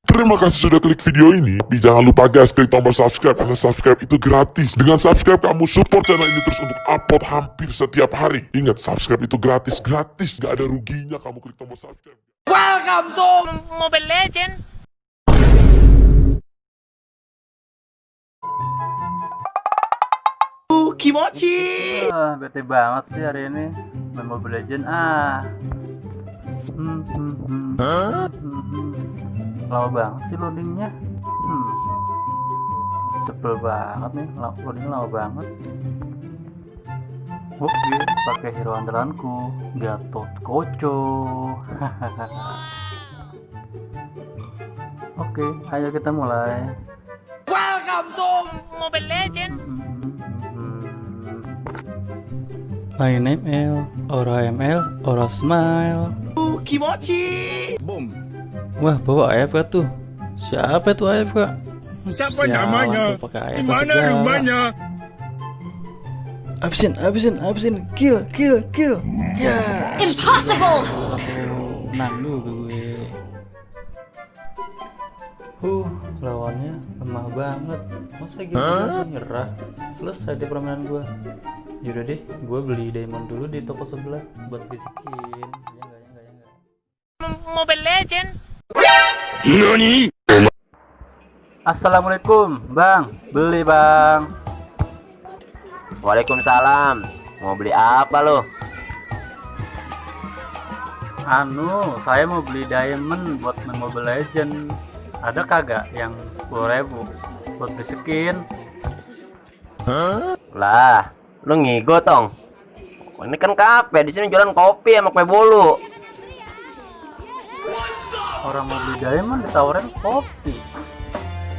Terima kasih sudah klik video ini. Tapi jangan lupa guys, klik tombol subscribe karena subscribe itu gratis. Dengan subscribe kamu support channel ini terus untuk upload hampir setiap hari. Ingat, subscribe itu gratis, gak ada ruginya kamu klik tombol subscribe. Welcome to Mobile Legend. Kimochi. Bete banget sih hari ini main Mobile Legend. Lama banget sih loadingnya. Sebel banget nih, loading lama banget. Oke, pakai hero andalanku, Gatot Koco. Oke, ayo kita mulai. Welcome to Mobile Legend. My name L, Aura ML, Aura Smile. Kimochi. Wah, bawa AFK tuh. Siapa tuh AFK? Siapa namanya? Di mana rumahnya? Abisin, kill. Ya. Impossible. Menang dulu gue. Lawannya lemah banget. Masa gitu langsung nyerah? Selesai di permainan gue. Yaudah deh, gue beli diamond dulu di toko sebelah buat beli skin. Ya enggak. Mobile Legend. Nani? Assalamualaikum, Bang. Beli, Bang. Waalaikumsalam. Mau beli apa lo? Saya mau beli diamond buat main Mobile Legend. Ada kagak yang 10.000 buat beli skin? Lah, lu ngigo tong. Ini kan kafe, di sini jualan kopi sama kue bolu. Orang mau beli diamond ditawarin kopi.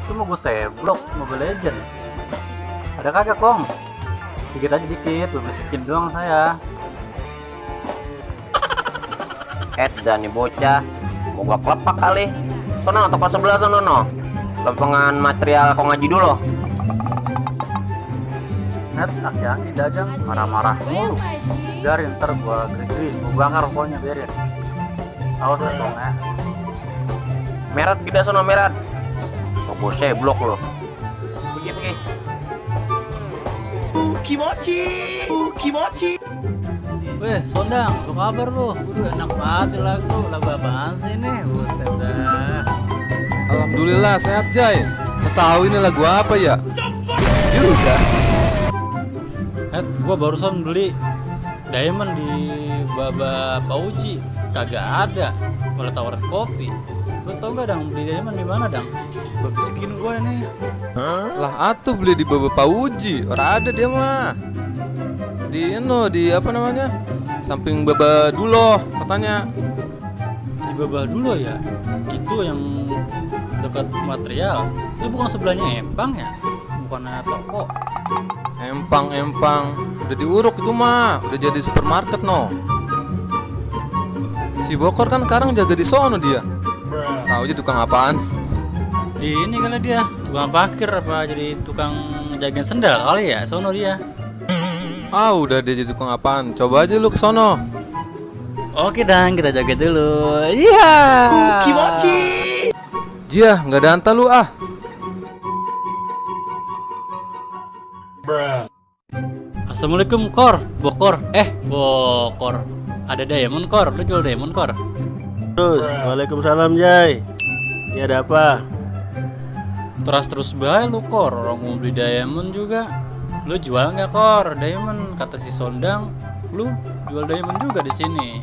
Itu mau gue seblok Mobile Legend. Ada kagak, Kong? Dikit aja dikit, buat beli skin doang saya. Dan nih bocah, mau gua kelepak kali. Sono, toko sebelah sono no. Lempengan material kau ngaji dulu. Net, aki-aki dagang marah-marah mulu. Biarin, ntar gua geri-geri, gua bakar pokoknya, biarin. Awas ya, Kong ya. Merat gede sono merat. Kau saya blok lo. Pergi. Kimochi. Weh, Sondang, apa kabar lu? Udah enak banget lagu apaan sih ini? Buset dah. Alhamdulillah sehat Jay. Mau tahu ini lagu apa ya? Juga. Gua barusan beli diamond di Baba Pauji, kagak ada. Malah tawaran kopi. Lu tau nggak Dang, beli diamond di mana Dang? Buat bisikin gua ini. Lah atuh beli di Baba Pauji. Ora ada dia mah. Di apa namanya? Samping Baba Dulo katanya. Di Baba dulu ya. Itu yang dekat material. Itu bukan sebelahnya Empang ya? Bukannya toko. Empang udah diuruk itu mah, udah jadi supermarket no. Si Bokor kan sekarang jaga di sono dia. Tahu aja tukang apaan? Di ini kali dia, tukang parkir apa jadi tukang jagain sendal kali ya, sono dia. Udah dia jadi tukang apaan? Coba aja lu ke sono. Oke Dan, kita jaga dulu. Iya. Kimochi. Dia nggak ada anta lu ah. Assalamualaikum Bokor. Ada diamond Kor, lu jual diamond Kor? Terus, waalaikumsalam Jay. Ini ada apa? Terus baik lu Kor, orang mau beli diamond juga. Lu jual nggak Kor diamond? Kata si Sondang, lu jual diamond juga di sini.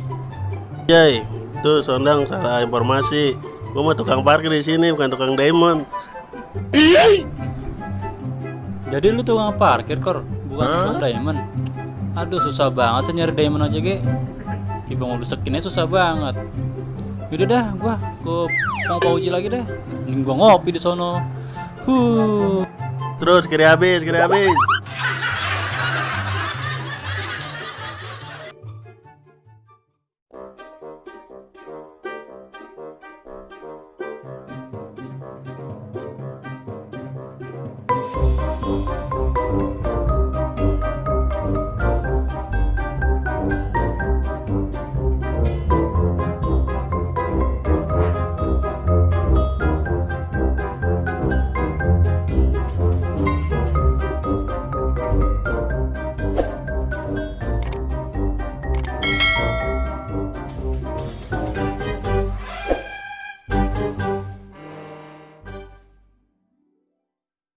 Jay, tuh Sondang salah informasi. Gua mah tukang parkir di sini, bukan tukang diamond. Jadi lu tukang parkir Kor, bukan tukang diamond. Aduh susah banget sih nyari diamond aja ge. Ibang lu skinnya susah banget. Yaudah dah, gua ke Pauji lagi deh. Mending gua ngopi di sono. Terus kiri habis.